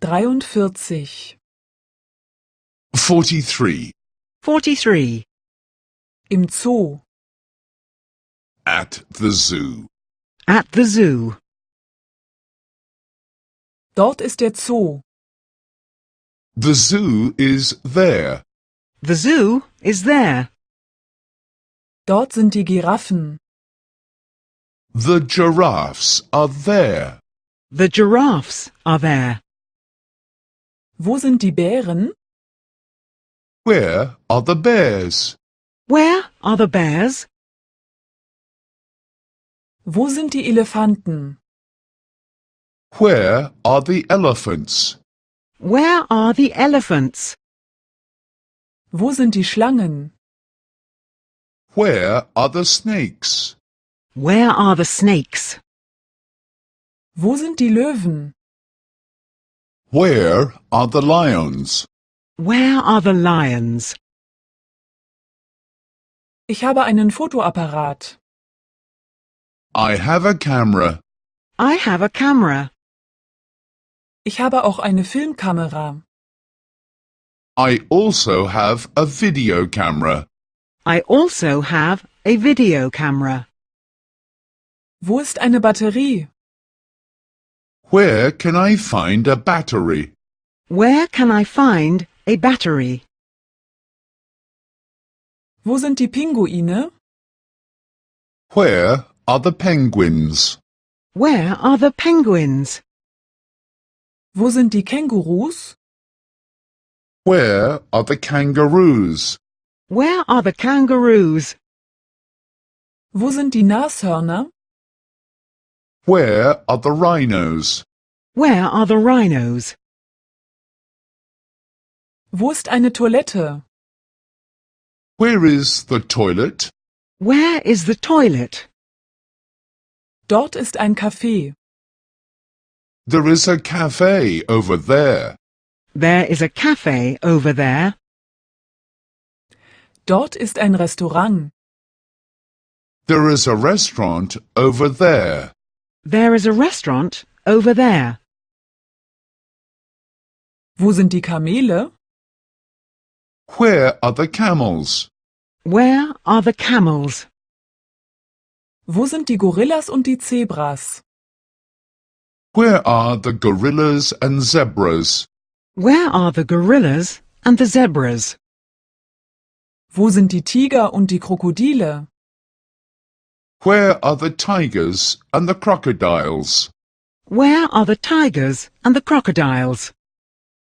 43. 43. 43. Im Zoo. At the zoo. At the zoo. Dort ist der Zoo. The zoo is there. The zoo is there. Dort sind die Giraffen. The giraffes are there. The giraffes are there. Wo sind die Bären? Where are the bears? Where are the bears? Wo sind die Elefanten? Where are the elephants? Where are the elephants? Wo sind die Schlangen? Where are the snakes? Where are the snakes? Wo sind die Löwen? Where are the lions? Where are the lions? Ich habe einen Fotoapparat. I have a camera. I have a camera. Ich habe auch eine Filmkamera. I also have a video camera. I also have a video camera. Wo ist eine Batterie? Where can I find a battery? Where can I find a battery? Wo sind die Pinguine? Where are the penguins? Where are the penguins? Wo sind die Kängurus? Where are the kangaroos? Where are the kangaroos? Wo sind die Nashörner? Where are the rhinos? Where are the rhinos? Wo ist eine Toilette? Where is the toilet? Where is the toilet? Dort ist ein Café. There is a cafe over there. There is a cafe over there. Dort ist ein Restaurant. There is a restaurant over there. There is a restaurant over there. Wo sind die Kamele? Where are the camels? Where are the camels? Wo sind die Gorillas und die Zebras? Where are the gorillas and zebras? Where are the gorillas and the zebras? Wo sind die Tiger und die Krokodile? Where are the tigers and the crocodiles? Where are the tigers and the crocodiles?